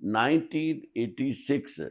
1986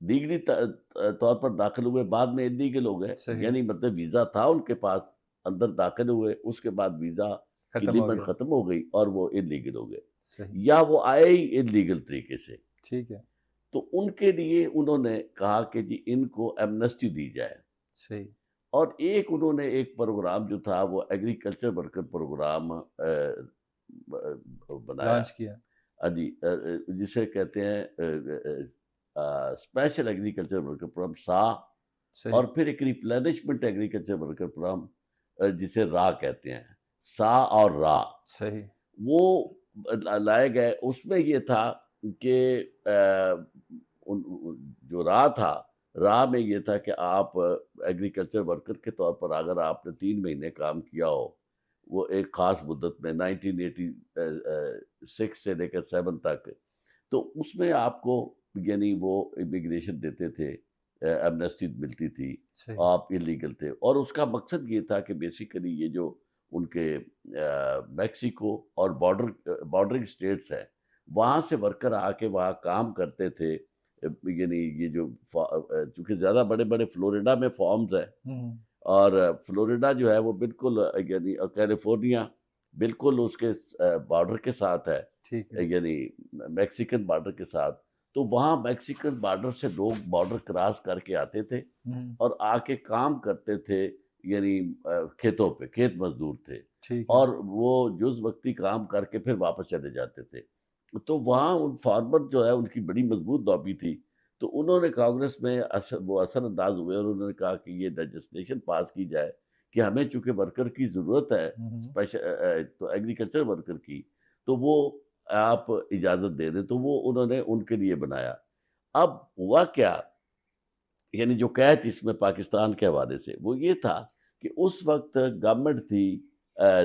legally طور پر داخل ہوئے، بعد میں انلیگل ہو گئے، صحیح، یعنی مطلب ویزا تھا ان کے پاس، اندر داخل ہوئے، اس کے بعد ویزا کی ختم ہو لیمٹ گیا، ختم ہو گئی اور وہ انلیگل ہو گئے، صحیح، یا وہ آئے ہی انلیگل طریقے سے۔ ٹھیک ہے، تو ان کے لیے انہوں نے کہا کہ جی ان کو ایمنسٹی دی جائے، صحیح، اور انہوں نے ایک پروگرام جو تھا وہ ایگریکلچر ورکر پروگرام بنایا، لانچ کیا، جی، جسے کہتے ہیں اسپیشل ایگریکلچر ورکر پروگرام سا، صحیح، اور پھر ایک ریپلینشمنٹ ایگریکلچر ورکر پروگرام جسے را کہتے ہیں، سا اور را، صحیح، وہ لائے گئے۔ اس میں یہ تھا کہ جو راہ تھا، راہ میں یہ تھا کہ آپ ایگریکلچر ورکر کے طور پر اگر آپ نے 3 مہینے کام کیا ہو، وہ ایک خاص مدت میں 1986 سے لے کر 7 تک، تو اس میں آپ کو یعنی وہ امیگریشن دیتے تھے، ایمنسٹی ملتی تھی، صحیح، آپ انلیگل تھے، اور اس کا مقصد یہ تھا کہ بیسیکلی یہ جو ان کے میکسیکو اور بارڈرنگ اسٹیٹس ہیں، وہاں سے ورکر آ کے وہاں کام کرتے تھے، یعنی یہ جو چونکہ زیادہ بڑے بڑے فلوریڈا میں فارمز ہیں، ہوں، اور فلوریڈا جو ہے وہ بالکل یعنی کیلیفورنیا بالکل اس کے بارڈر کے ساتھ ہے، ٹھیک ہے، یعنی میکسیکن بارڈر کے ساتھ، تو وہاں میکسیکن بارڈر سے لوگ بارڈر کراس کر کے آتے تھے ہوں، اور آ کے کام کرتے تھے، یعنی کھیتوں پہ، کھیت مزدور تھے، ٹھیک ہے، اور وہ جز وقتی کام کر کے پھر واپس چلے جاتے تھے۔ تو وہاں ان فارمر جو ہے ان کی بڑی مضبوط لابی تھی، تو انہوں نے کانگریس میں وہ اثر انداز ہوئے، اور انہوں نے کہا کہ یہ لیجسلیشن پاس کی جائے کہ ہمیں چونکہ ورکر کی ضرورت ہے، ہوں، تو ایگریکلچر ورکر کی، تو وہ آپ اجازت دے دیں، تو وہ انہوں نے ان کے لیے بنایا۔ اب ہوا کیا، یعنی جو قید اس میں پاکستان کے حوالے سے وہ یہ تھا کہ اس وقت گورنمنٹ تھی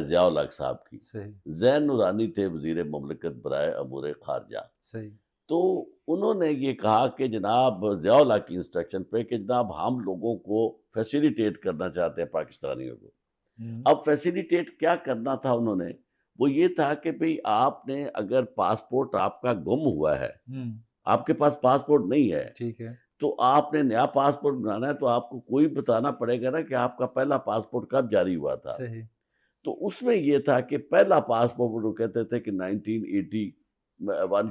ضیاء الحق صاحب کی، صحیح، زین نورانی تھے وزیر مملکت برائے امور خارجہ، صحیح، تو انہوں نے یہ کہا کہ جناب ضیاء الحق کی انسٹرکشن پہ کہ جناب ہم لوگوں کو فیسیلیٹیٹ کرنا چاہتے ہیں پاکستانیوں کو۔ ہوں، اب فیسیلیٹیٹ کیا کرنا تھا انہوں نے، وہ یہ تھا کہ بھئی آپ نے اگر پاسپورٹ آپ کا گم ہوا ہے، ہوں، آپ کے پاس پاسپورٹ نہیں ہے، ٹھیک ہے، تو آپ نے نیا پاسپورٹ بنانا ہے، تو آپ کو کوئی بتانا پڑے گا نا کہ آپ کا پہلا پاسپورٹ کب جاری ہوا تھا۔ صحیح، تو اس میں یہ تھا کہ پہلا پاسپورٹ وہ کہتے تھے کہ 1981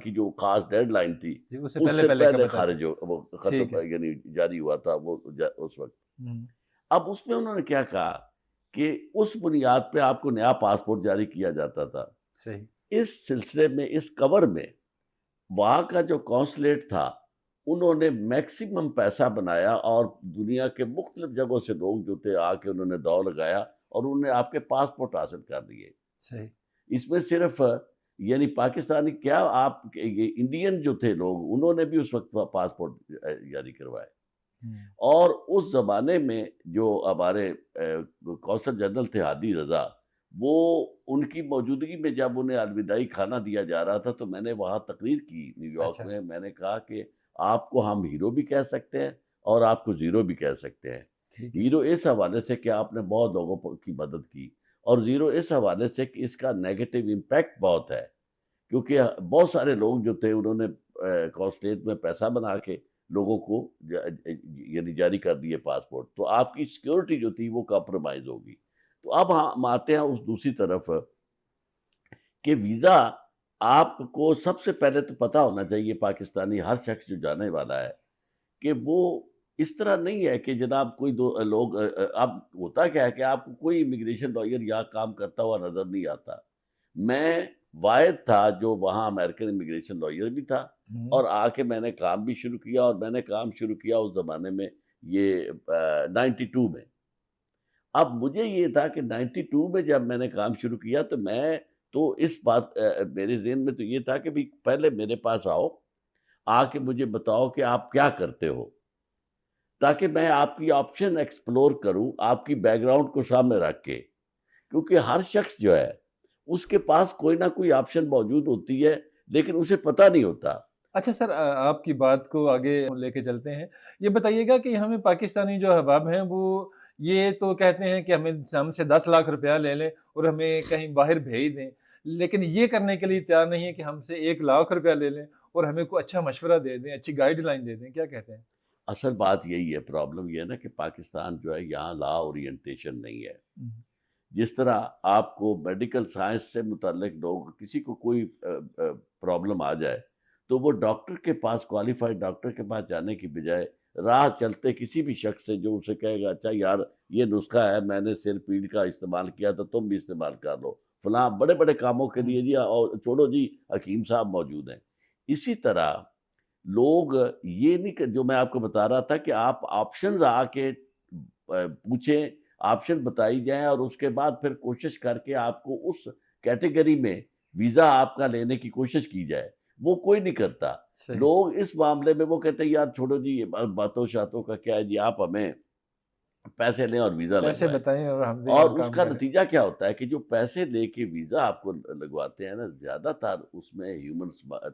کی جو خاص ڈیڈ لائن تھی، جی، اس سے اس پہلے سے پہلے کا پہلے بتاتے، خارج ہو وہ ٹھیک ختم ہے، یعنی جاری ہوا تھا وہ اس وقت۔ ہوں، اب اس میں انہوں نے کیا کہا کہ اس بنیاد پہ آپ کو نیا پاسپورٹ جاری کیا جاتا تھا۔ صحیح، اس سلسلے میں، اس کور میں، وہاں کا جو کونسلیٹ تھا انہوں نے میکسیمم پیسہ بنایا، اور دنیا کے مختلف جگہوں سے لوگ جو تھے آ کے انہوں نے دوڑ لگایا، اور انہوں نے آپ کے پاسپورٹ حاصل کر لیے۔ صحیح، اس میں صرف یعنی پاکستانی کیا، آپ یہ انڈین جو تھے لوگ انہوں نے بھی اس وقت پاسپورٹ جاری کروائے، ہوں، اور اس زمانے میں جو ہمارے قونصل جنرل تھے ہادی رضا، وہ ان کی موجودگی میں جب انہیں الوداعی کھانا دیا جا رہا تھا، تو میں نے وہاں تقریر کی نیو یارک اچھا، میں، میں نے کہا کہ آپ کو ہم ہیرو بھی کہہ سکتے ہیں اور آپ کو زیرو بھی کہہ سکتے ہیں۔ ٹھیک ہے، ہیرو اس حوالے سے کہ آپ نے بہت لوگوں کی مدد کی، اور زیرو اس حوالے سے کہ اس کا نیگیٹو امپیکٹ بہت ہے، کیونکہ بہت سارے لوگ جو تھے انہوں نے کونسلیٹ میں پیسہ بنا کے لوگوں کو یعنی جاری کر دیے پاسپورٹ، تو آپ کی سیکیورٹی جو تھی وہ کمپرومائز ہوگی۔ تو اب ہم آتے ہیں اس دوسری طرف کہ ویزا آپ کو سب سے پہلے تو پتہ ہونا چاہیے، پاکستانی ہر شخص جو جانے والا ہے، کہ وہ اس طرح نہیں ہے کہ جناب کوئی دو لوگ اب ہوتا کیا ہے کہ آپ کو کوئی امیگریشن لائر یہاں کام کرتا ہوا نظر نہیں آتا۔ میں واحد تھا جو وہاں امریکن امیگریشن لائر بھی تھا، ہوں، اور آ کے میں نے کام بھی شروع کیا، اور میں نے کام شروع کیا اس زمانے میں، یہ 92 میں۔ اب مجھے یہ تھا کہ 92 میں جب میں نے کام شروع کیا، تو میں تو اس بات میرے ذہن میں تو یہ تھا کہ بھی پہلے میرے پاس آؤ، آ کے مجھے بتاؤ کہ آپ کیا کرتے ہو، تاکہ میں آپ کی آپشن ایکسپلور کروں، آپ کی بیک گراؤنڈ کو سامنے رکھ کے، کیونکہ ہر شخص جو ہے اس کے پاس کوئی نہ کوئی آپشن موجود ہوتی ہے، لیکن اسے پتہ نہیں ہوتا۔ اچھا سر، آپ کی بات کو آگے لے کے چلتے ہیں، یہ بتائیے گا کہ ہمیں پاکستانی جو احباب ہیں وہ یہ تو کہتے ہیں کہ ہم سے 10 لاکھ روپیہ لے لیں اور ہمیں کہیں باہر بھیج دیں، لیکن یہ کرنے کے لیے تیار نہیں ہے کہ ہم سے 1 لاکھ روپیہ لے لیں اور ہمیں کوئی اچھا مشورہ دے دیں، اچھی گائیڈ لائن دے دیں، کیا کہتے ہیں؟ اصل بات یہی ہے، پرابلم یہ ہے نا کہ پاکستان جو ہے یہاں لا اورینٹیشن نہیں ہے. جس طرح آپ کو میڈیکل سائنس سے متعلق لوگ، کسی کو کوئی پرابلم آ جائے تو وہ ڈاکٹر کے پاس، کوالیفائڈ ڈاکٹر کے پاس جانے کی بجائے راہ چلتے کسی بھی شخص سے جو اسے کہے گا اچھا یار یہ نسخہ ہے، میں نے سر پیڑ کا استعمال کیا تو تم بھی استعمال کر لو، فلاں بڑے بڑے کاموں کے لیے جی، اور چھوڑو جی حکیم صاحب موجود ہیں. اسی طرح لوگ یہ نہیں کہ جو میں آپ کو بتا رہا تھا کہ آپ آپشنز آ کے پوچھیں، آپشن بتائی جائیں، اور اس کے بعد پھر کوشش کر کے آپ کو اس کیٹیگری میں ویزا آپ کا لینے کی کوشش کی جائے. وہ کوئی نہیں کرتا. صحیح. لوگ اس معاملے میں وہ کہتے ہیں یار چھوڑو جی یہ باتوں شاتوں کا کیا ہے جی، آپ ہمیں پیسے لیں اور ویزا پیسے لگوائیں. بتائیں اور ہم اور اس کام کا کریں. نتیجہ کیا ہوتا ہے کہ جو پیسے لے کے ویزا آپ کو لگواتے ہیں نا، زیادہ تر اس میں ہیومن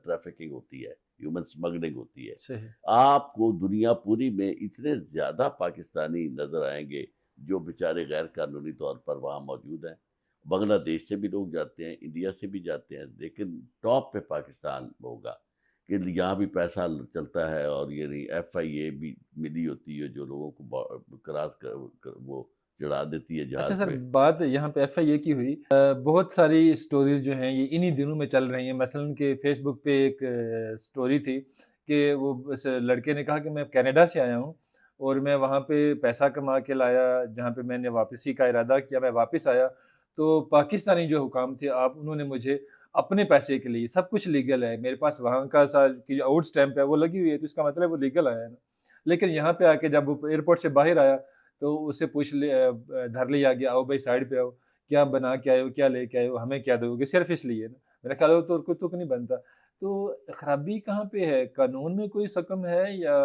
ٹریفکنگ ہوتی ہے، ہیومن اسمگلنگ ہوتی ہے. صحیح. آپ کو دنیا پوری میں اتنے زیادہ پاکستانی نظر آئیں گے جو بیچارے غیر قانونی طور پر وہاں موجود ہیں. بنگلہ دیش سے بھی لوگ جاتے ہیں، انڈیا سے بھی جاتے ہیں، لیکن ٹاپ پہ پاکستان ہوگا کہ یہاں بھی پیسہ چلتا ہے. اور یہ نہیں، ایف آئی اے بھی ملی ہوتی ہے جو لوگوں کو کراس وہ چڑھا دیتی ہے اچھا جہاز سر، پہ. بات یہاں پہ ایف آئی اے کی ہوئی، بہت ساری سٹوریز جو ہیں یہ انہی دنوں میں چل رہی ہیں. مثلاً کہ فیس بک پہ ایک سٹوری تھی کہ وہ اس لڑکے نے کہا کہ میں کینیڈا سے آیا ہوں اور میں وہاں پہ پیسہ کما کے لایا، جہاں پہ میں نے واپسی کا ارادہ کیا، میں واپس آیا تو پاکستانی جو حکام تھے انہوں نے مجھے اپنے پیسے کے لیے، سب کچھ لیگل ہے میرے پاس، وہاں کا کی جو آؤٹ اسٹیمپ ہے وہ لگی ہوئی ہے تو اس کا مطلب وہ لیگل آیا ہے نا. لیکن یہاں پہ آ کے جب وہ ایئرپورٹ سے باہر آیا تو اس سے پوچھ دھر لیا گیا، آؤ بھائی سائڈ پہ آؤ، کیا بنا کے آئے ہو، کیا لے کے آئے ہو، ہمیں کیا دو گے، صرف اس لیے نا. میرا خیال ہے تو کوئی تک نہیں بنتا. تو خرابی کہاں پہ ہے؟ قانون میں کوئی سکم ہے یا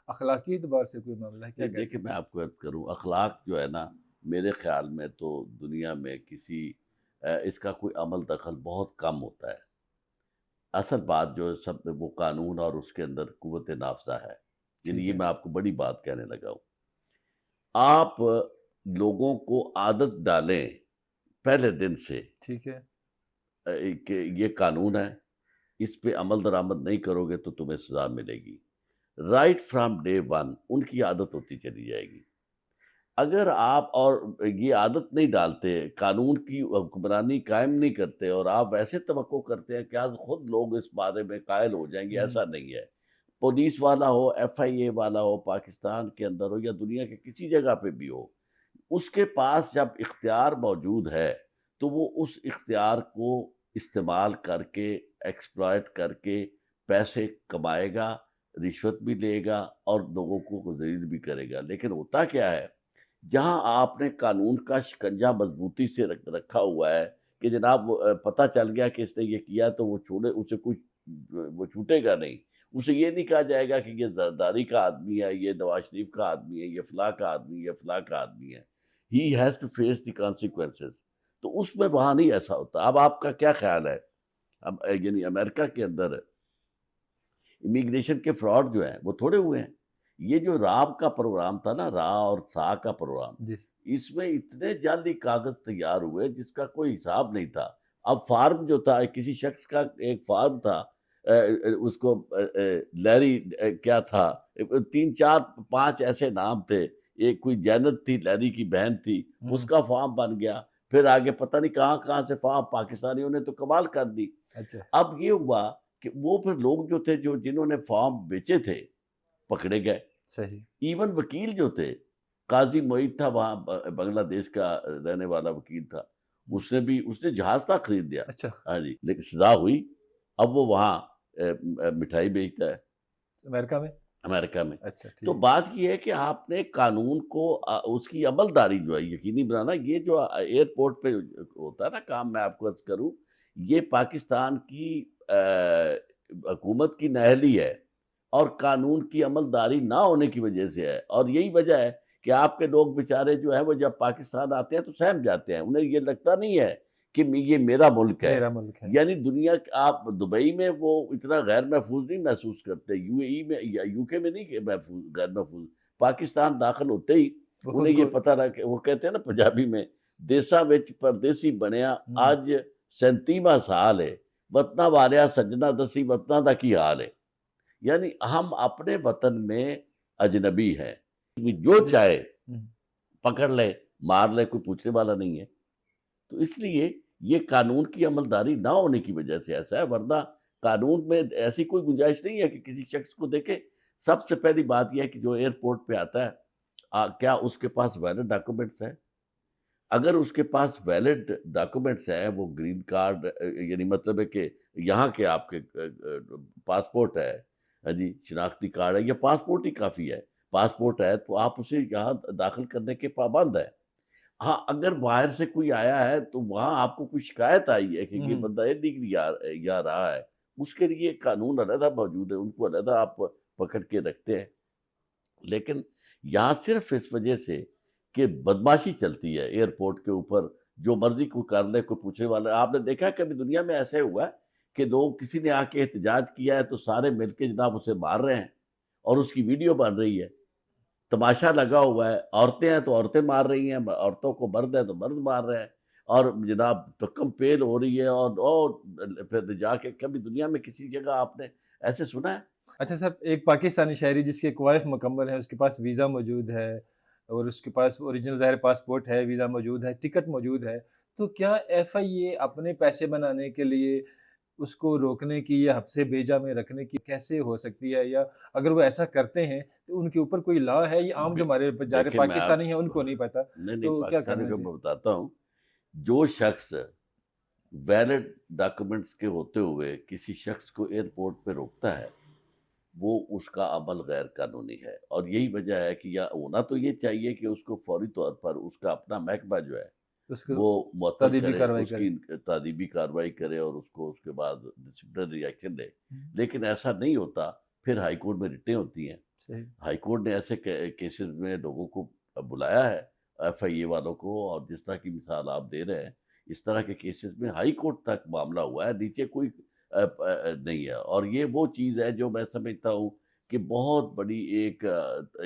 اخلاقی اعتبار سے کوئی معاملہ ہے؟ کیا کہتے دیکھیں میں آپ کو عرض کروں، اخلاق جو ہے نا، میرے خیال میں تو دنیا میں کسی اس کا کوئی عمل دخل بہت کم ہوتا ہے. اصل بات جو ہے سب وہ قانون اور اس کے اندر قوت نافذہ ہے. یعنی ٹھیک یہ ہے. میں آپ کو بڑی بات کہنے لگا ہوں. آپ لوگوں کو عادت ڈالیں پہلے دن سے ٹھیک ہے. کہ یہ قانون ہے، اس پہ عمل درآمد نہیں کرو گے تو تمہیں سزا ملے گی. رائٹ فرام ڈے ون ان کی عادت ہوتی چلی جائے گی. اگر آپ اور یہ عادت نہیں ڈالتے، قانون کی حکمرانی قائم نہیں کرتے، اور آپ ویسے توقع کرتے ہیں کہ آج خود لوگ اس بارے میں قائل ہو جائیں گے، ایسا نہیں ہے. پولیس والا ہو، ایف آئی اے والا ہو، پاکستان کے اندر ہو یا دنیا کے کسی جگہ پہ بھی ہو، اس کے پاس جب اختیار موجود ہے تو وہ اس اختیار کو استعمال کر کے، ایکسپلائٹ کر کے پیسے کمائے گا، رشوت بھی لے گا اور لوگوں کو ذلیل بھی کرے گا. لیکن ہوتا کیا ہے، جہاں آپ نے قانون کا شکنجہ مضبوطی سے رکھا ہوا ہے کہ جناب پتہ چل گیا کہ اس نے یہ کیا تو وہ چھوڑے، اسے کچھ وہ چھوٹے گا نہیں. اسے یہ نہیں کہا جائے گا کہ یہ زرداری کا آدمی ہے، یہ نواز شریف کا آدمی ہے، یہ فلاں کا آدمی ہے، یہ فلاں کا آدمی ہے. He has to face the consequences. تو اس میں وہاں نہیں ایسا ہوتا. اب آپ کا کیا خیال ہے، یعنی امریکہ کے اندر امیگریشن کے فراڈ جو ہیں وہ تھوڑے ہوئے ہیں. یہ جو راب کا پروگرام تھا نا، را اور سا کا پروگرام، جی. اس میں اتنے جعلی کاغذ تیار ہوئے جس کا کوئی حساب نہیں تھا. اب فارم جو تھا، کسی شخص کا ایک فارم تھا، اس کو لیری کیا تھا، 3 4 5 ایسے نام تھے. ایک کوئی جینت تھی، لیری کی بہن تھی، اس کا فارم بن گیا. پھر آگے پتہ نہیں کہاں کہاں سے فارم، پاکستانیوں نے تو کمال کر دی. اچھا. اب یہ ہوا کہ وہ پھر لوگ جو تھے جنہوں نے فارم بیچے تھے پکڑے گئے. صحیح. ایون وکیل جو تھے، قاضی معید تھا وہاں بنگلہ دیش کا رہنے والا وکیل تھا، اس نے جہاز تک خرید لیا. اچھا. ہاں جی، لیکن سزا ہوئی. اب وہ وہاں مٹھائی بیچتا ہے امریکہ میں. امریکہ میں. اچھا. تو ٹھیک. بات یہ ہے کہ آپ نے قانون کو اس کی عمل داری جو ہے یقینی بنانا. یہ جو ایئرپورٹ پہ ہوتا ہے نا کام، میں آپ کو عرض کروں، یہ پاکستان کی حکومت کی نااہلی ہے اور قانون کی عمل داری نہ ہونے کی وجہ سے ہے. اور یہی وجہ ہے کہ آپ کے لوگ بیچارے جو ہیں وہ جب پاکستان آتے ہیں تو سہم جاتے ہیں. انہیں یہ لگتا نہیں ہے کہ یہ میرا ملک ہے. میرا ملک ہے. یعنی دنیا آپ دبئی میں وہ اتنا غیر محفوظ نہیں محسوس کرتے، یو اے ای میں یا یو کے میں نہیں کہ غیر محفوظ. پاکستان داخل ہوتے ہی انہیں یہ پتہ رہا کہ وہ کہتے ہیں نا پنجابی میں، دیساں وچ پردیسی بنیا آج 37واں سال ہے، وطنہ والیا سجنا دسی وطنہ دا کی حال ہے. یعنی ہم اپنے وطن میں اجنبی ہیں، جو جی۔ چاہے ہم، پکڑ لے، مار لے، کوئی پوچھنے والا نہیں ہے۔ تو اس لیے یہ قانون کی عملداری نہ ہونے کی وجہ سے ایسا ہے، ورنہ قانون میں ایسی کوئی گنجائش نہیں ہے کہ کسی شخص کو دیکھے۔ سب سے پہلی بات یہ ہے کہ جو ایئرپورٹ پہ آتا ہے، کیا اس کے پاس ویلڈ ڈاکومنٹس ہیں؟ اگر اس کے پاس ویلڈ ڈاکومنٹس ہیں، وہ گرین کارڈ یعنی مطلب ہے کہ یہاں کے آپ کے پاسپورٹ ہے، ہاں جی، شناختی کارڈ ہے، یا پاسپورٹ ہی کافی ہے، پاسپورٹ ہے تو آپ اسے یہاں داخل کرنے کے پابند ہے۔ ہاں، اگر باہر سے کوئی آیا ہے تو وہاں آپ کو کوئی شکایت آئی ہے کہ یہ ہم، بندہ ڈگری یا رہا ہے، اس کے لیے قانون علیحدہ موجود ہے، ان کو علیحدہ آپ پکڑ کے رکھتے ہیں۔ لیکن یہاں صرف اس وجہ سے کہ بدماشی چلتی ہے ایئرپورٹ کے اوپر، جو مرضی کو کر لے، کوئی پوچھنے والا۔ آپ نے دیکھا ہے کبھی دنیا میں ایسے ہوا ہے کہ لوگ، کسی نے آ کے احتجاج کیا ہے تو سارے مل کے جناب اسے مار رہے ہیں اور اس کی ویڈیو بن رہی ہے، تماشا لگا ہوا ہے، عورتیں ہیں تو عورتیں مار رہی ہیں، عورتوں کو مرد ہے تو مرد مار رہے ہیں، اور جناب تکم پیل ہو رہی ہے، اور پھر جا کے کبھی دنیا میں کسی جگہ آپ نے ایسے سنا ہے؟ اچھا صاحب، ایک پاکستانی شہری جس کے کوائف مکمل ہیں، اس کے پاس ویزا موجود ہے اور اس کے پاس اوریجنل ظاہر پاسپورٹ ہے، ویزا موجود ہے، ٹکٹ موجود ہے، تو کیا ایف آئی اے اپنے پیسے بنانے کے لیے اس کو روکنے کی یا حبس بیجا میں رکھنے کی کیسے ہو سکتی ہے؟ یا اگر وہ ایسا کرتے ہیں تو ان کے اوپر کوئی لا ہے؟ یہ عام جو ہمارے جارے دیکھیں، میں آپ پاکستانی ہیں ان کو نہیں پتا، نہیں تو کیا پاکستانی کرنا کو چاہیے؟ میں بتاتا ہوں۔ جو شخص ویلڈ ڈاکومنٹس کے ہوتے ہوئے کسی شخص کو ایئرپورٹ پہ روکتا ہے، وہ اس کا عمل غیر قانونی ہے، اور یہی وجہ ہے کہ یا ہونا تو یہ چاہیے کہ اس کو فوری طور پر اس کا اپنا محکمہ جو ہے اس کو وہ معطل تادیبی کرے، کارروائی اس کریں۔ کی تعدیبی کارروائی کرے، اور اس کے بعد ڈسپلنری ایکشن دے۔ لیکن ایسا نہیں ہوتا، پھر ہائی کورٹ میں رٹیں ہوتی ہیں۔ صحیح۔ ہائی کورٹ نے ایسے کیسز میں لوگوں کو بلایا ہے، ایف آئی اے والوں کو، اور جس طرح کی مثال آپ دے رہے ہیں، اس طرح کے کیسز میں ہائی کورٹ تک معاملہ ہوا ہے، نیچے کوئی نہیں ہے۔ اور یہ وہ چیز ہے جو میں سمجھتا ہوں کہ بہت بڑی ایک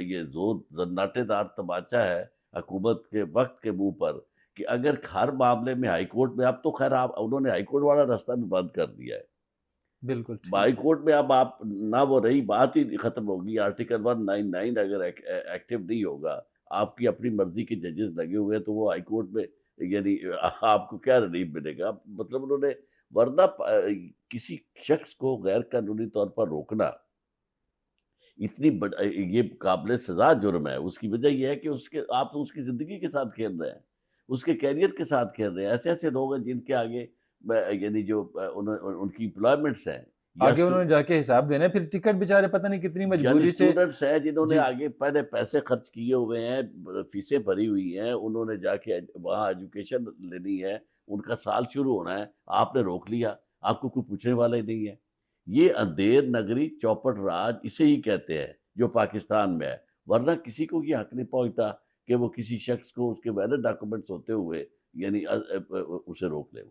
یہ زور زناٹے دار تماچا ہے حکومت کے وقت کے منہ پر، کہ اگر ہر معاملے میں ہائی کورٹ میں، اب تو خیر انہوں نے ہائی کورٹ والا راستہ بھی بند کر دیا ہے۔ بالکل ہائی ٹھیک ہے۔ کورٹ میں اب آپ نہ، وہ رہی بات ہی ختم ہوگی، آرٹیکل 199 اگر ایکٹیو نہیں ہوگا، آپ کی اپنی مرضی کے ججز لگے ہوئے ہیں، تو وہ ہائی کورٹ میں یعنی آپ کو کیا ریلیف ملے گا؟ مطلب انہوں نے، ورنہ کسی شخص کو غیر قانونی طور پر روکنا اتنی یہ قابل سزا جرم ہے۔ اس کی وجہ یہ ہے کہ آپ اس کی زندگی کے ساتھ کھیل رہے ہیں، اس کے کیریئر کے ساتھ کھیل رہے ہیں۔ ایسے ایسے لوگ ہیں جن کے آگے یعنی جو ان کی امپلائمنٹس ہیں، یا آگے انہوں نے جا کے حساب دینا ہے، پھر ٹکٹ بیچارے پتہ نہیں کتنی یعنی مجبوری سے۔ اسٹوڈنٹس ہیں جنہوں نے جی۔ آگے پہلے پیسے خرچ کیے ہوئے ہیں، فیسیں بھری ہوئی ہیں، انہوں نے جا کے وہاں ایجوکیشن لینی ہے، ان کا سال شروع ہونا ہے، آپ نے روک لیا، آپ کو کوئی پوچھنے والا ہی نہیں ہے۔ یہ اندھیر نگری چوپٹ راج اسے ہی کہتے ہیں جو پاکستان میں ہے، ورنہ کسی کو یہ حق نہیں پہنچتا کہ وہ کسی شخص کو اس کے ویلڈ ڈاکومنٹس ہوتے ہوئے یعنی اسے روک لے۔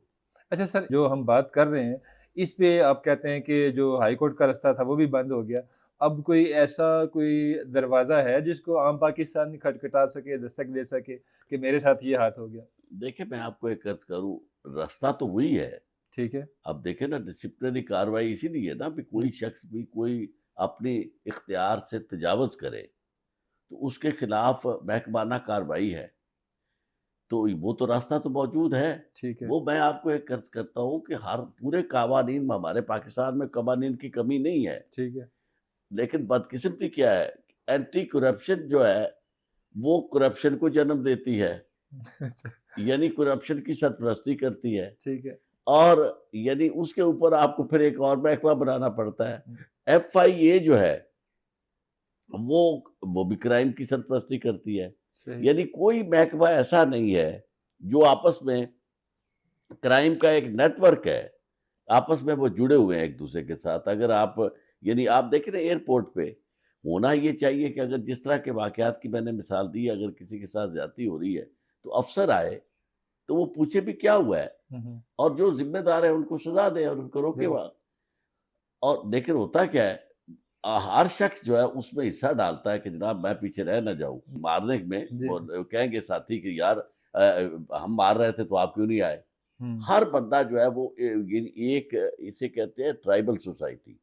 اچھا سر، جو ہم بات کر رہے ہیں اس پہ آپ کہتے ہیں کہ جو ہائی کورٹ کا راستہ تھا وہ بھی بند ہو گیا، اب کوئی ایسا کوئی دروازہ ہے جس کو عام پاکستانی کھٹکھٹا سکے، دستک دے سکے کہ میرے ساتھ یہ ہاتھ ہو گیا؟ دیکھیں، میں آپ کو ایک عرض کروں، راستہ تو وہی ہے۔ ٹھیک ہے۔ اب دیکھیں نا، ڈسپلنری کارروائی اسی لیے نا، بھی کوئی شخص بھی کوئی اپنی اختیار سے تجاوز کرے تو اس کے خلاف محکمانہ کارروائی ہے، تو وہ تو راستہ تو موجود ہے۔ ٹھیک ہے۔ وہ میں آپ کو ایک عرض کرتا ہوں کہ ہر پورے قوانین میں، ہمارے پاکستان میں قوانین کی کمی نہیں ہے، ٹھیک ہے۔ لیکن بدقسمتی کیا ہے، اینٹی کرپشن جو ہے وہ کرپشن کو جنم دیتی ہے، اچھا۔ یعنی کرپشن کی سرپرستی کرتی ہے، ٹھیک ہے۔ اور یعنی اس کے اوپر آپ کو پھر ایک اور محکمہ بنانا پڑتا ہے۔ ایف آئی اے جو ہے وہ بھی کرائم کی سرپرستی کرتی ہے، صحیح۔ یعنی کوئی محکمہ ایسا نہیں ہے جو آپس میں، کرائم کا ایک نیٹ ورک ہے، آپس میں وہ جڑے ہوئے ہیں ایک دوسرے کے ساتھ۔ اگر آپ یعنی آپ دیکھیں نا ایئرپورٹ پہ ہونا یہ چاہیے کہ اگر جس طرح کے واقعات کی میں نے مثال دی، اگر کسی کے ساتھ زیادتی ہو رہی ہے تو افسر آئے تو وہ پوچھے بھی کیا ہوا ہے، اور جو ذمہ دار ہے ان کو سزا دے اور ان کو روکے بالکل۔ وہاں۔ اور لیکن ہوتا کیا ہے، ہر شخص جو ہے اس میں حصہ ڈالتا ہے کہ جناب میں پیچھے رہ نہ جاؤں مارنے میں۔ جی۔ وہ کہیں گے ساتھی کہ یار ہم مار رہے تھے تو آپ کیوں نہیں آئے؟ ہوں۔ ہر بندہ جو ہے وہ ایک اسے کہتے ہیں ٹرائبل سوسائٹی۔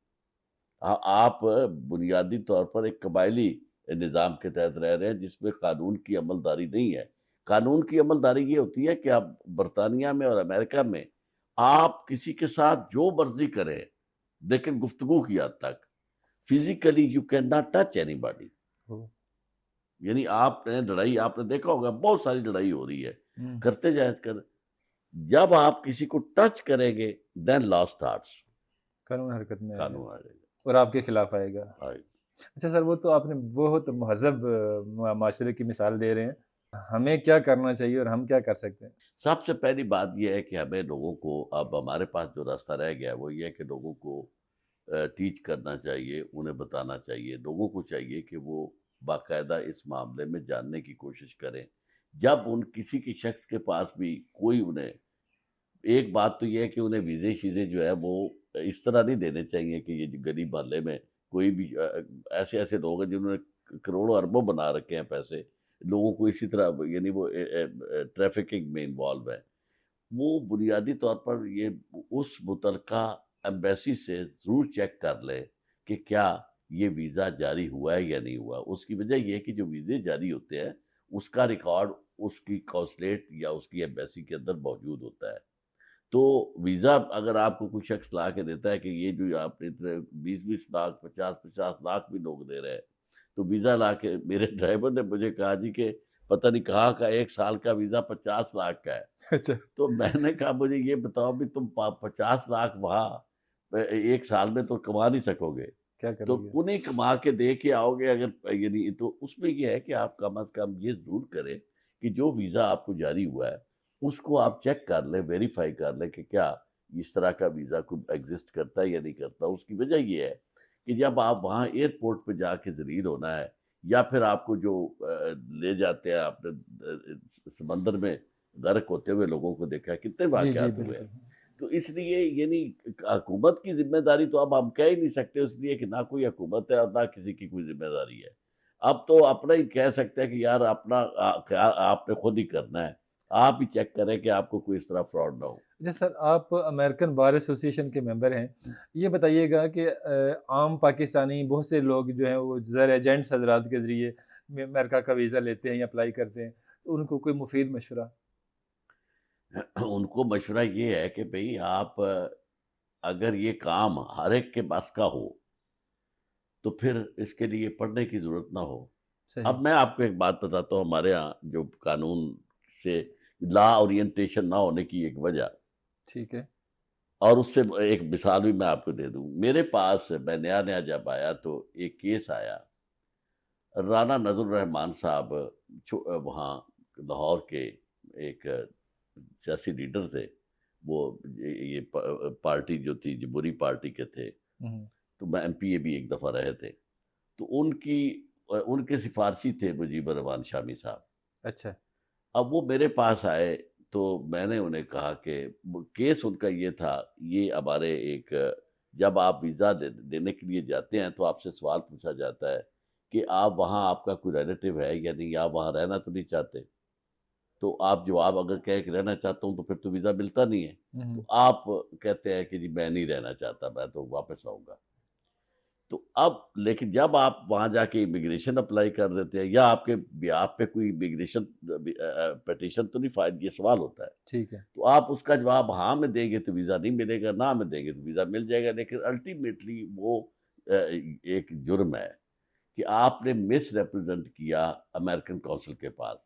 آپ بنیادی طور پر ایک قبائلی نظام کے تحت رہ رہے ہیں جس میں قانون کی عملداری نہیں ہے۔ قانون کی عملداری یہ ہوتی ہے کہ آپ برطانیہ میں اور امریکہ میں آپ کسی کے ساتھ جو مرضی کریں، لیکن گفتگو کی حد تک، physically you can not touch anybody. ہو۔ یعنی آپ نے لڑائی، آپ نے دیکھا ہوگا بہت ساری لڑائی ہو رہی ہے، ہم، کرتے جائیں جب آپ کسی کو ٹچ کریں گے دین لا سٹارٹس، قانون حرکت میں آئے گا قانون آ جائے اور آپ کے خلاف آئے گا۔ گا۔ اچھا سر، وہ تو آپ نے بہت مہذب معاشرے کی مثال دے رہے ہیں، ہمیں کیا کرنا چاہیے اور ہم کیا کر سکتے ہیں؟ سب سے پہلی بات یہ ہے کہ ہمیں لوگوں کو، اب ہمارے پاس جو راستہ رہ گیا ہے وہ یہ ہے کہ لوگوں کو ٹیچ کرنا چاہیے، انہیں بتانا چاہیے، لوگوں کو چاہیے کہ وہ باقاعدہ اس معاملے میں جاننے کی کوشش کریں۔ جب ان کسی کی شخص کے پاس بھی کوئی انہیں، ایک بات تو یہ ہے کہ انہیں ویزے شیزے جو ہے وہ اس طرح نہیں دینے چاہیے کہ یہ جو گلی محلے میں کوئی بھی ایسے ایسے لوگ ہیں جنہوں نے کروڑوں اربوں بنا رکھے ہیں پیسے، لوگوں کو اسی طرح، یعنی وہ ٹریفکنگ میں انوالو ہے، وہ بنیادی طور پر یہ اس متعلقہ ایمبیسی سے ضرور چیک کر لے کہ کیا یہ ویزا جاری ہوا ہے یا نہیں ہوا۔ اس کی وجہ یہ ہے کہ جو ویزے جاری ہوتے ہیں اس کا ریکارڈ اس کی قونصلیٹ یا اس کی ایمبیسی کے اندر موجود ہوتا ہے۔ تو ویزا اگر آپ کو کوئی شخص لا کے دیتا ہے کہ یہ جو آپ نے 20-20 لاکھ 50-50 لاکھ بھی لوگ دے رہے ہیں، تو ویزا لا کے، میرے ڈرائیور نے مجھے کہا جی کہ پتہ نہیں کہاں کا 1 سال کا ویزا 50 لاکھ کا ہے۔ اچھا، تو میں نے کہا مجھے یہ بتاؤ بھی تم 50 لاکھ وہاں 1 سال میں تو کما نہیں سکو گے، کیا تو کرو گے؟ انہیں کما کے دے کے آؤ گے اگر، یعنی تو اس میں یہ ہے کہ آپ کم از کم یہ ضرور کریں کہ جو ویزا آپ کو جاری ہوا ہے اس کو آپ چیک کر لیں، ویریفائی کر لیں کہ کیا اس طرح کا ویزا کوئی ایگزسٹ کرتا ہے یا نہیں کرتا۔ اس کی وجہ یہ ہے کہ جب آپ وہاں ایئرپورٹ پہ جا کے ذلیل ہونا ہے، یا پھر آپ کو جو لے جاتے ہیں، آپ نے سمندر میں غرق ہوتے ہوئے لوگوں کو دیکھا ہے، کتنے جی جی واقعات ہوئے ہیں۔ بالکل۔ تو اس لیے یعنی حکومت کی ذمہ داری تو اب ہم کہہ ہی نہیں سکتے، اس لیے کہ نہ کوئی حکومت ہے اور نہ کسی کی کوئی ذمہ داری ہے۔ اب تو اپنا ہی کہہ سکتے ہیں کہ یار اپنا آپ نے خود ہی کرنا ہے، آپ ہی چیک کریں کہ آپ کو کوئی اس طرح فراڈ نہ ہو۔ اچھا سر، آپ امریکن بار ایسوسی ایشن کے ممبر ہیں، یہ بتائیے گا کہ عام پاکستانی بہت سے لوگ جو ہیں وہ زر ایجنٹس حضرات کے ذریعے امریکہ کا ویزا لیتے ہیں یا اپلائی کرتے ہیں، تو ان کو کوئی مفید مشورہ؟ ان کو مشورہ یہ ہے کہ بھئی آپ اگر یہ کام ہر ایک کے بس کا ہو تو پھر اس کے لیے پڑھنے کی ضرورت نہ ہو۔ صحیح۔ اب میں آپ کو ایک بات بتاتا ہوں، ہمارے ہاں جو قانون سے لا اورینٹیشن نہ ہونے کی ایک وجہ، ٹھیک ہے۔ اور اس سے ایک مثال بھی میں آپ کو دے دوں۔ میرے پاس میں نیا نیا جب آیا تو ایک کیس آیا، رانا نظر الرحمان صاحب وہاں لاہور کے ایک سیاسی لیڈر تھے، وہ یہ پارٹی جو تھی جمہوری پارٹی کے تھے، ہم، تو میں ایم پی اے بھی ایک دفعہ رہے تھے، تو ان کے سفارشی تھے مجیب الرحمان شامی صاحب۔ اچھا۔ اب وہ میرے پاس آئے تو میں نے انہیں کہا کہ کیس ان کا یہ تھا، یہ ہمارے ایک، جب آپ ویزا دینے کے لیے جاتے ہیں تو آپ سے سوال پوچھا جاتا ہے کہ آپ وہاں، آپ کا کوئی ریلیٹیو ہے یا نہیں، آپ وہاں رہنا تو نہیں چاہتے، تو آپ جواب اگر کہے کہ رہنا چاہتا ہوں تو پھر تو ویزا ملتا نہیں ہے، ہم، تو آپ کہتے ہیں کہ جی میں نہیں رہنا چاہتا، میں تو واپس آؤں گا۔ تو اب لیکن جب آپ وہاں جا کے امیگریشن اپلائی کر دیتے ہیں، یا آپ کے بیہاف پہ کوئی امیگریشن پیٹیشن تو نہیں فائل، یہ سوال ہوتا ہے، ٹھیک ہے۔ تو آپ اس کا جواب ہاں میں دیں گے تو ویزا نہیں ملے گا، نہ میں دیں گے تو ویزا مل جائے گا، لیکن الٹیمیٹلی وہ ایک جرم ہے کہ آپ نے مس ریپرزینٹ کیا امریکن کونسل کے پاس۔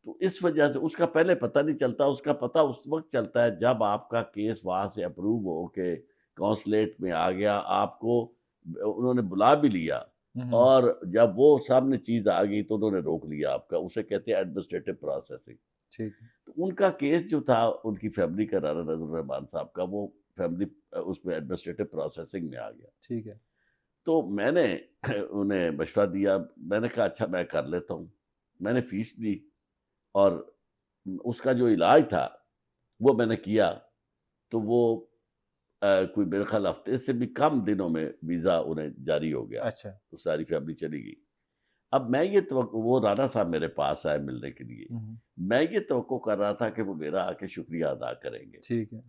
تو اس وجہ سے اس کا پہلے پتہ نہیں چلتا، اس کا پتہ اس وقت چلتا ہے جب آپ کا کیس وہاں سے اپروو ہو کے کونسلیٹ میں آ گیا، آپ کو انہوں نے بلا بھی لیا، ہم، اور جب وہ سامنے چیز آ گئی تو انہوں نے روک لیا آپ کا، اسے کہتے ہیں ایڈمنسٹریٹو پروسیسنگ۔ ٹھیک ہے۔ تو ان کا کیس جو تھا، ان کی فیملی کا، رانا نظر الرحمان صاحب کا، وہ فیملی اس میں ایڈمنسٹریٹو پروسیسنگ میں آ گیا۔ ٹھیک ہے۔ تو میں نے انہیں مشورہ دیا، میں نے کہا اچھا میں کر لیتا ہوں، میں نے فیس دی، اور اس کا جو علاج تھا وہ میں نے کیا، تو وہ کوئی میرے خیال ہفتے سے بھی کم دنوں میں ویزا انہیں جاری ہو گیا، اچھا۔ تو ساری فیملی چلی گئی۔ اب میں یہ توقع، وہ رانا صاحب میرے پاس آئے ملنے کے لیے، ہم، میں یہ توقع کر رہا تھا کہ وہ میرا آ کے شکریہ ادا کریں گے، ٹھیک ہے۔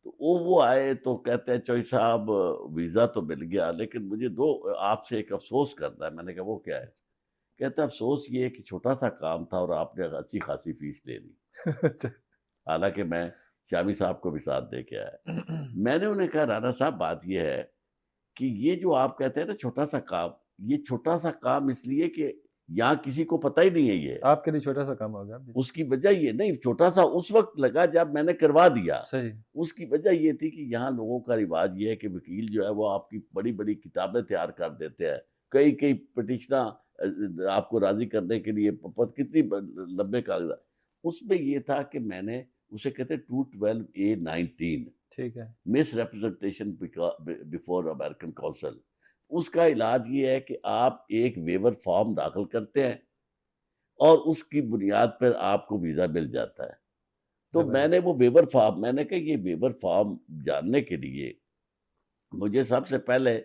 تو وہ آئے تو کہتے ہیں چوئی صاحب ویزا تو مل گیا، لیکن مجھے آپ سے ایک افسوس کرنا ہے۔ میں نے کہا وہ کیا ہے؟ کہتا افسوس یہ ہے کہ چھوٹا سا کام تھا اور آپ نے اچھی خاصی فیس لے لی، اچھا۔ حالانکہ میں شامی صاحب کو بھی ساتھ دے کے آیا۔ میں نے انہیں کہا رانا صاحب بات یہ ہے کہ یہ جو آپ کہتے ہیں نا چھوٹا سا کام، یہ چھوٹا سا کام اس لیے کہ یہاں کسی کو پتہ ہی نہیں ہے یہ، آپ کے لیے چھوٹا سا کام ہوگا۔ اس کی وجہ یہ نہیں، چھوٹا سا اس وقت لگا جب میں نے کروا دیا، صحیح۔ اس کی وجہ یہ تھی کہ یہاں لوگوں کا رواج یہ ہے کہ وکیل جو ہے وہ آپ کی بڑی بڑی کتابیں تیار کر دیتے ہیں، کئی پٹیشناں آپ کو راضی کرنے کے لیے کتنی لمبے کاغذات، اس میں یہ تھا کہ میں نے اسے کہتے 212A19 ٹھیک ہے۔ مس ریپرزنٹیشن بیفور امریکن کونسل، اس کا علاج یہ ہے کہ آپ ایک ویور فارم داخل کرتے ہیں اور اس کی بنیاد پر آپ کو ویزا مل جاتا ہے۔ تو میں نے وہ ویور فارم، میں نے کہا یہ ویور فارم جاننے کے لیے مجھے سب سے پہلے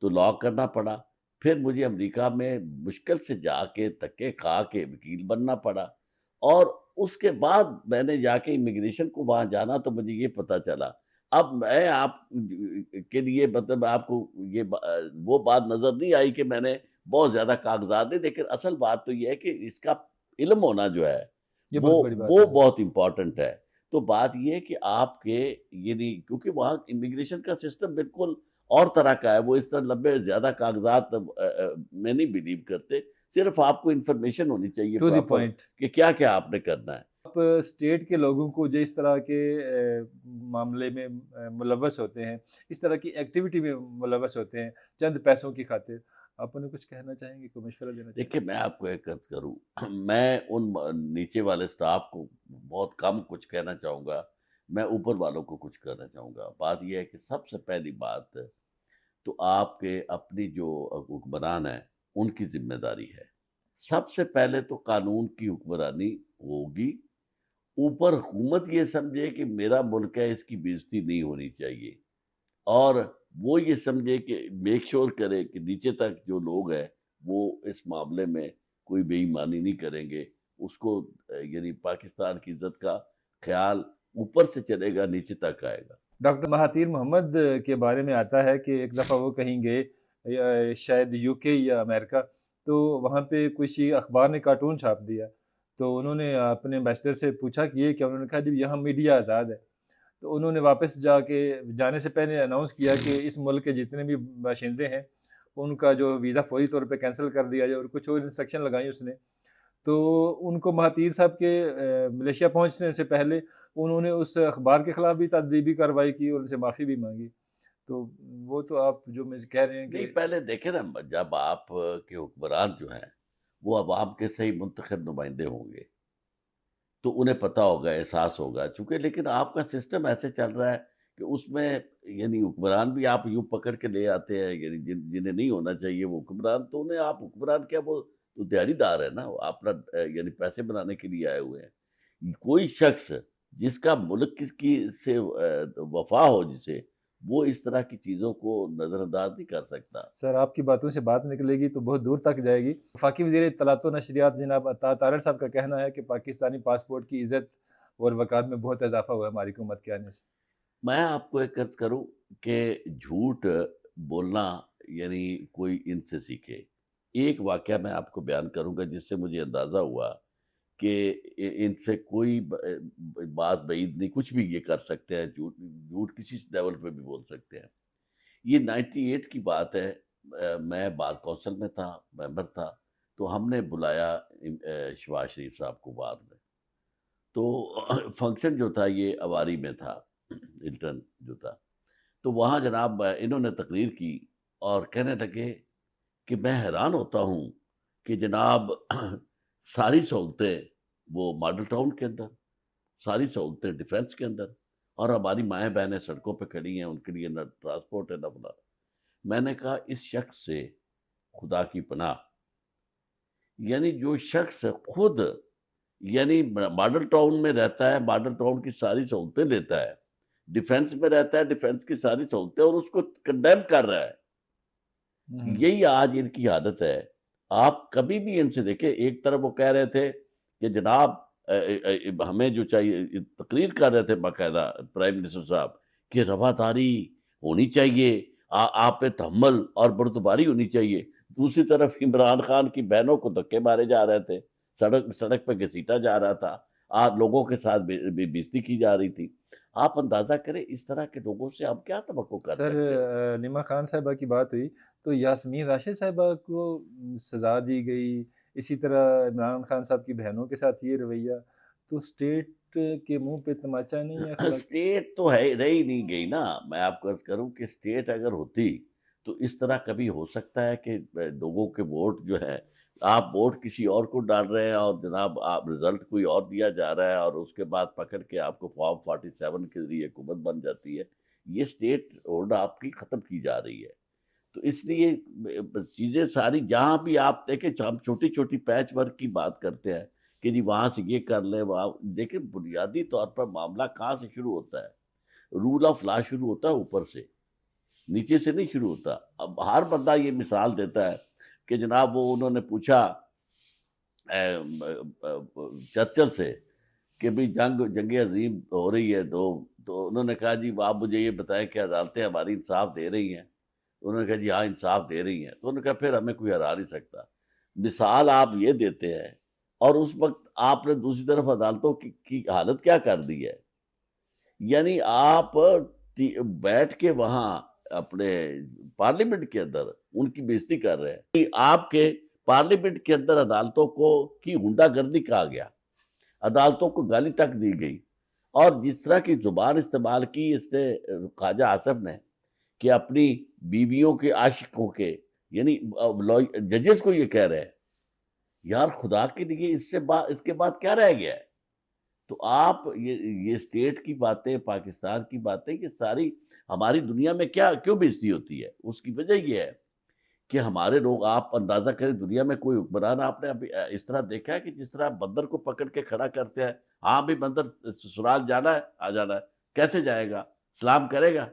تو لاگ کرنا پڑا، پھر مجھے امریکہ میں مشکل سے جا کے دھکے کھا کے وکیل بننا پڑا، اور اس کے بعد میں نے جا کے امیگریشن کو وہاں جانا تو مجھے یہ پتا چلا۔ اب میں آپ کے لیے مطلب آپ کو یہ وہ بات نظر نہیں آئی کہ میں نے بہت زیادہ کاغذات دے، لیکن اصل بات تو یہ ہے کہ اس کا علم ہونا جو ہے یہ وہ بہت بڑی بات وہ ہے۔ بہت امپورٹنٹ ہے۔ تو بات یہ ہے کہ آپ کے یعنی کیونکہ وہاں امیگریشن کا سسٹم بالکل اور طرح کا ہے، وہ اس طرح لمبے زیادہ کاغذات میں نہیں بلیو کرتے، صرف آپ کو انفارمیشن ہونی چاہیے ٹو دی پراپر پوائنٹ۔ کہ کیا کیا آپ نے کرنا ہے۔ آپ اسٹیٹ کے لوگوں کو جو اس طرح کے معاملے میں ملوث ہوتے ہیں، اس طرح کی ایکٹیویٹی میں ملوث ہوتے ہیں چند پیسوں کی خاطر، آپ انہیں کچھ کہنا چاہیں گے، کوئی مشورہ دینا چاہیں گے؟ دیکھیں میں آپ کو ایک عرض کروں، میں ان نیچے والے سٹاف کو بہت کم کچھ کہنا چاہوں گا، میں اوپر والوں کو کچھ کہنا چاہوں گا۔ بات یہ ہے کہ سب سے پہلی بات تو آپ کے اپنی جو حکمران ہیں ان کی ذمہ داری ہے، سب سے پہلے تو قانون کی حکمرانی ہوگی، اوپر حکومت یہ سمجھے کہ میرا ملک ہے، اس کی بے عزتی نہیں ہونی چاہیے، اور وہ یہ سمجھے کہ میک شور کرے کہ نیچے تک جو لوگ ہیں وہ اس معاملے میں کوئی بے ایمانی نہیں کریں گے، اس کو یعنی پاکستان کی عزت کا خیال اوپر سے چلے گا نیچے تک آئے گا۔ ڈاکٹر مہاتیر محمد کے بارے میں آتا ہے کہ ایک دفعہ وہ کہیں گئے، شاید یو کے یا امریکہ، تو وہاں پہ کسی اخبار نے کارٹون چھاپ دیا، تو انہوں نے اپنے ایمبیسڈر سے پوچھا کہ یہ کیا، انہوں نے کہا جب یہاں میڈیا آزاد ہے، تو انہوں نے واپس جانے سے پہلے اناؤنس کیا کہ اس ملک کے جتنے بھی باشندے ہیں ان کا جو ویزا فوری طور پہ کینسل کر دیا جائے، اور کچھ اور انسٹرکشن لگائیں اس نے۔ تو ان کو مہاتیر صاحب کے ملیشیا پہنچنے سے پہلے انہوں نے اس اخبار کے خلاف بھی تادیبی کارروائی کی اور ان سے معافی بھی مانگی۔ تو وہ تو آپ جو مجھے کہہ رہے ہیں کہ نہیں پہلے دیکھیں نا، جب آپ کے حکمران جو ہیں وہ عوام کے صحیح منتخب نمائندے ہوں گے تو انہیں پتہ ہوگا، احساس ہوگا، چونکہ لیکن آپ کا سسٹم ایسے چل رہا ہے کہ اس میں یعنی حکمران بھی آپ یوں پکڑ کے لے آتے ہیں، یعنی جنہیں نہیں ہونا چاہیے وہ حکمران، تو انہیں آپ حکمران کیا، وہ تو دیہڑی دار ہے نا، وہ اپنا یعنی پیسے بنانے کے لیے آئے ہوئے ہیں۔ کوئی شخص جس کا ملک کی سے وفا ہو جسے، وہ اس طرح کی چیزوں کو نظر انداز نہیں کر سکتا۔ سر آپ کی باتوں سے بات نکلے گی تو بہت دور تک جائے گی۔ وفاقی وزیر اطلاعات و نشریات جناب عطا طاہر صاحب کا کہنا ہے کہ پاکستانی پاسپورٹ کی عزت اور وقار میں بہت اضافہ ہوا ہے ہماری حکومت کے آنے سے۔ میں آپ کو ایک عرض کروں کہ جھوٹ بولنا یعنی کوئی ان سے سیکھے۔ ایک واقعہ میں آپ کو بیان کروں گا جس سے مجھے اندازہ ہوا کہ ان سے کوئی بات بعید نہیں، کچھ بھی یہ کر سکتے ہیں، جھوٹ کسی لیول پہ بھی بول سکتے ہیں۔ یہ 98 کی بات ہے، میں بار کونسل میں تھا، ممبر تھا، تو ہم نے بلایا شہباز شریف صاحب کو بعد میں، تو فنکشن جو تھا یہ اواری میں تھا، ہلٹن جو تھا، تو وہاں جناب انہوں نے تقریر کی اور کہنے لگے کہ میں حیران ہوتا ہوں کہ جناب ساری سہولتیں وہ ماڈل ٹاؤن کے اندر، ساری سہولتیں ڈیفینس کے اندر، اور ہماری مائیں بہنیں سڑکوں پہ کھڑی ہیں، ان کے لیے نہ ٹرانسپورٹ ہے نہ بنا۔ میں نے کہا اس شخص سے خدا کی پناہ، یعنی جو شخص خود یعنی ماڈل ٹاؤن میں رہتا ہے، ماڈل ٹاؤن کی ساری سہولتیں لیتا ہے، ڈیفینس میں رہتا ہے، ڈیفینس کی ساری سہولتیں، اور اس کو کنڈیم کر رہا ہے، یہی آج ان کی عادت ہے۔ آپ کبھی بھی ان سے دیکھیں، ایک طرف وہ کہہ رہے تھے کہ جناب ہمیں جو چاہیے، تقریر کر رہے تھے باقاعدہ پرائم منسٹر صاحب کہ رواداری ہونی چاہیے، آپ پہ تحمل اور بردباری ہونی چاہیے۔ دوسری طرف عمران خان کی بہنوں کو دھکے مارے جا رہے تھے، سڑک پہ گھسیٹا جا رہا تھا، آپ لوگوں کے ساتھ بےزتی کی جا رہی تھی. آپ اندازہ کریں اس طرح کے لوگوں سے ہم کیا توقع کر سر سکتے ہیں. نعمہ خان صاحبہ کی بات ہوئی تو یاسمین راشد صاحبہ کو سزا دی گئی، اسی طرح عمران خان صاحب کی بہنوں کے ساتھ یہ رویہ، تو اسٹیٹ کے منہ پہ تماچا نہیں ہے اخلاق؟ اسٹیٹ تو ہے رہی نہیں گئی نا. میں آپ کو عرض کروں کہ اسٹیٹ اگر ہوتی تو اس طرح کبھی ہو سکتا ہے کہ لوگوں کے ووٹ جو ہے، آپ ووٹ کسی اور کو ڈال رہے ہیں اور جناب آپ رزلٹ کوئی اور دیا جا رہا ہے اور اس کے بعد پکڑ کے آپ کو فارم 47 کے ذریعے حکومت بن جاتی ہے. یہ اسٹیٹ ہولڈ آپ کی ختم کی جا رہی ہے. تو اس لیے چیزیں ساری جہاں بھی آپ دیکھیں، ہم چھوٹی چھوٹی پیچ ورک کی بات کرتے ہیں کہ جی وہاں سے یہ کر لیں، وہاں دیکھیں بنیادی طور پر معاملہ کہاں سے شروع ہوتا ہے. رول آف لا شروع ہوتا ہے اوپر سے، نیچے سے نہیں شروع ہوتا. اب ہر بندہ یہ مثال دیتا ہے کہ جناب وہ انہوں نے پوچھا چرچل سے کہ بھئی جنگ عظیم ہو رہی ہے تو انہوں نے کہا جی آپ مجھے یہ بتائیں کہ عدالتیں ہماری انصاف دے رہی ہیں. انہوں نے کہا جی ہاں انصاف دے رہی ہیں. تو انہوں نے کہا پھر ہمیں کوئی ہرا نہیں سکتا. مثال آپ یہ دیتے ہیں اور اس وقت آپ نے دوسری طرف عدالتوں کی حالت کیا کر دی ہے. یعنی آپ بیٹھ کے وہاں اپنے پارلیمنٹ کے اندر ان کی بےزتی کر رہے ہیں. آپ کے پارلیمنٹ کے اندر عدالتوں کی غنڈہ گردی کہا گیا، عدالتوں کو گالی تک دی گئی. اور جس طرح کی زبان استعمال کی اس نے خواجہ آصف نے کہ اپنی بیویوں کے عاشقوں کے، یعنی ججز کو یہ کہہ رہے ہیں، یار خدا کے لیے اس کے بعد کیا رہ گیا ہے. تو آپ یہ اسٹیٹ کی باتیں، پاکستان کی باتیں، یہ ساری ہماری دنیا میں کیوں بےزتی ہوتی ہے. اس کی وجہ یہ ہے کہ ہمارے لوگ، آپ اندازہ کریں دنیا میں کوئی حکمران آپ نے ابھی اس طرح دیکھا ہے کہ جس طرح بندر کو پکڑ کے کھڑا کرتے ہیں، ہاں بھی بندر سسرال جانا ہے آ جانا ہے، کیسے جائے گا؟ سلام کرے گا،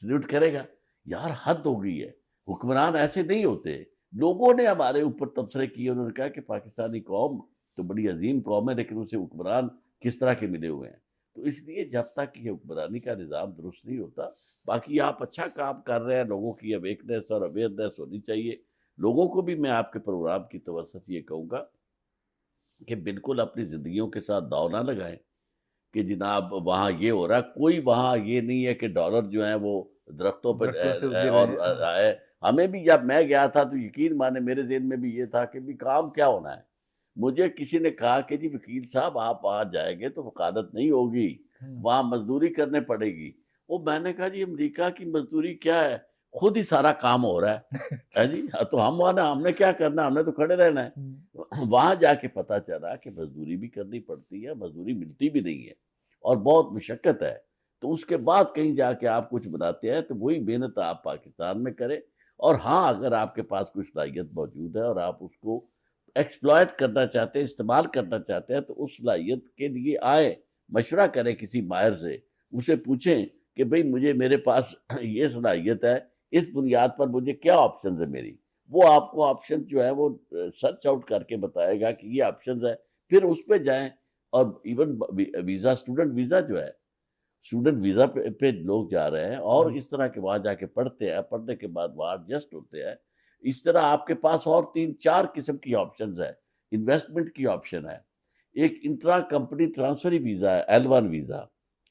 سلیوٹ کرے گا. یار حد ہو گئی ہے. حکمران ایسے نہیں ہوتے. لوگوں نے ہمارے اوپر تبصرے کیے، انہوں نے کہا کہ پاکستانی قوم تو بڑی عظیم قوم ہے لیکن اسے حکمران کس طرح کے ملے ہوئے ہیں. تو اس لیے جب تک یہ حکمرانی کا نظام درست نہیں ہوتا، باقی آپ اچھا کام کر رہے ہیں، لوگوں کی اویکنیس اور اویئرنیس ہونی چاہیے. لوگوں کو بھی میں آپ کے پروگرام کی توسط یہ کہوں گا کہ بالکل اپنی زندگیوں کے ساتھ داؤ نہ لگائیں کہ جناب وہاں یہ ہو رہا ہے. کوئی وہاں یہ نہیں ہے کہ ڈالر جو ہیں وہ درختوں پہ درختوں سے گر اور رہے ہیں. آئے. ہمیں بھی جب میں گیا تھا تو یقین مانے میرے ذہن میں بھی یہ تھا کہ بھی کام کیا ہونا ہے. مجھے کسی نے کہا کہ جی وکیل صاحب آپ وہاں جائیں گے تو وکالت نہیں ہوگی، وہاں مزدوری کرنے پڑے گی. وہ میں نے کہا جی امریکہ کی مزدوری کیا ہے، خود ہی سارا کام ہو رہا ہے جی. تو ہم نے کیا کرنا، ہم نے تو کھڑے رہنا ہے. وہاں جا کے پتا چلا کہ مزدوری بھی کرنی پڑتی ہے، مزدوری ملتی بھی نہیں ہے اور بہت مشقت ہے. تو اس کے بعد کہیں جا کے آپ کچھ بناتے ہیں تو وہی محنت آپ پاکستان میں کریں. اور ہاں اگر آپ کے پاس کچھ صلاحیت موجود ہے اور آپ اس کو ایکسپلائٹ کرنا چاہتے ہیں، استعمال کرنا چاہتے ہیں، تو اس صلاحیت کے لیے آئیں، مشورہ کریں کسی ماہر سے. اسے پوچھیں کہ بھئی میرے پاس یہ صلاحیت ہے، اس بنیاد پر مجھے کیا آپشنز ہے میری. وہ آپ کو آپشن جو ہے وہ سرچ آؤٹ کر کے بتائے گا کہ یہ آپشنز ہے. پھر اس پہ جائیں. اور ایون ویزا، اسٹوڈنٹ ویزا جو ہے، اسٹوڈنٹ ویزا پہ لوگ جا رہے ہیں اور اس طرح کے وہاں جا کے پڑھتے ہیں، پڑھنے کے بعد وہاں ایڈجسٹ ہوتے ہیں. اس طرح آپ کے پاس اور 3-4 قسم کی آپشنز ہیں. انویسٹمنٹ کی آپشن ہے، ایک انٹرا کمپنی ٹرانسفری ویزا ہے، L1 ویزا.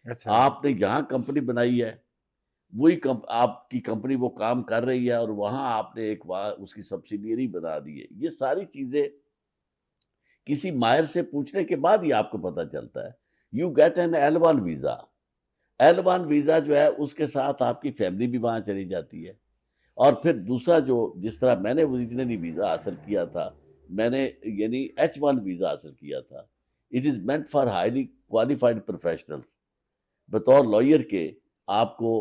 اچھا آپ نے یہاں کمپنی بنائی ہے، وہی آپ کی کمپنی وہ کام کر رہی ہے اور وہاں آپ نے ایک اس کی سبسیڈیری بنا دی ہے. یہ ساری چیزیں کسی ماہر سے پوچھنے کے بعد ہی آپ کو پتہ چلتا ہے. You get an L1 visa. L1 visa جو ہے اس کے ساتھ آپ کی فیملی بھی وہاں چلی جاتی ہے. اور پھر دوسرا جس طرح میں نے اوریجنلی ویزا حاصل کیا تھا، میں نے یعنی H1 ویزا حاصل کیا تھا. It is meant for highly qualified professionals. بطور لائر کے آپ کو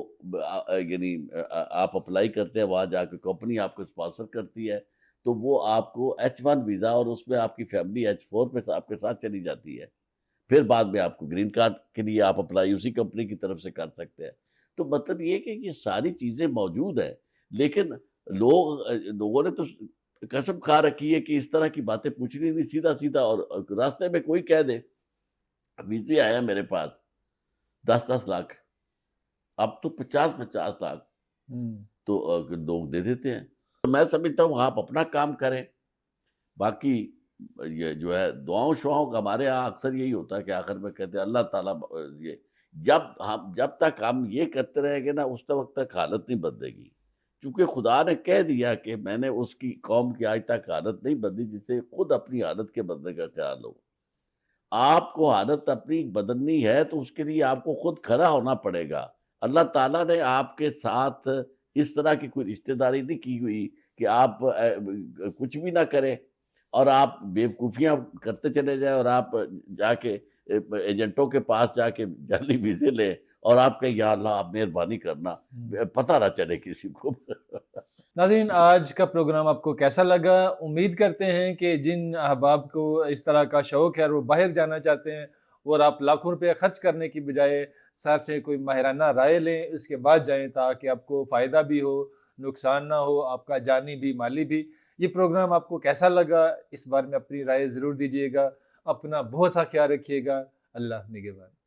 یعنی آپ اپلائی کرتے ہیں، وہاں جا کے کمپنی آپ کو اسپانسر کرتی ہے تو وہ آپ کو H1 ویزا، اور اس میں آپ کی فیملی H4 پہ آپ کے ساتھ چلی جاتی ہے. پھر بعد میں آپ کو گرین کارڈ کے لیے آپ اپلائی اسی کمپنی کی طرف سے کر سکتے ہیں. تو مطلب یہ کہ یہ ساری چیزیں موجود ہیں، لیکن لوگوں نے تو قسم کھا رکھی ہے کہ اس طرح کی باتیں پوچھنی نہیں. سیدھا سیدھا، اور راستے میں کوئی کہہ دے ویزے آیا میرے پاس 10-10 لاکھ، اب تو 50-50 لاکھ تو لوگ دے دیتے ہیں. تو میں سمجھتا ہوں آپ اپنا کام کریں، باقی یہ جو ہے دعاؤں شعاؤں کا ہمارے یہاں اکثر یہی ہوتا ہے کہ آخر میں کہتے ہیں اللہ تعالیٰ یہ جب تک ہم یہ کرتے رہیں گے نا اس وقت تک حالت نہیں بدلے گی، کیونکہ خدا نے کہہ دیا کہ میں نے اس کی قوم کی آج تک حالت نہیں بدلی جسے خود اپنی حالت کے بدلنے کا خیال ہو۔ آپ کو حالت اپنی بدلنی ہے تو اس کے لیے آپ کو خود کھڑا ہونا پڑے گا۔ اللہ تعالیٰ نے آپ کے ساتھ اس طرح کی کوئی رشتہ داری نہیں کی ہوئی کہ آپ کچھ بھی نہ کریں اور آپ بیوقوفیاں کرتے چلے جائیں اور آپ جا کے ایجنٹوں کے پاس جا کے جعلی ویزے لیں اور آپ کہیں یا اللہ آپ مہربانی کرنا، پتہ نہ چلے کسی کو۔ ناظرین، آج کا پروگرام آپ کو کیسا لگا؟ امید کرتے ہیں کہ جن احباب کو اس طرح کا شوق ہے اور وہ باہر جانا چاہتے ہیں اور آپ لاکھوں روپے خرچ کرنے کی بجائے سر سے کوئی ماہرانہ رائے لیں، اس کے بعد جائیں تاکہ آپ کو فائدہ بھی ہو، نقصان نہ ہو، آپ کا جانی بھی مالی بھی۔ یہ پروگرام آپ کو کیسا لگا؟ اس بارے میں اپنی رائے ضرور دیجیے گا۔ اپنا بہت سا خیال رکھیے گا۔ اللہ نگہبان۔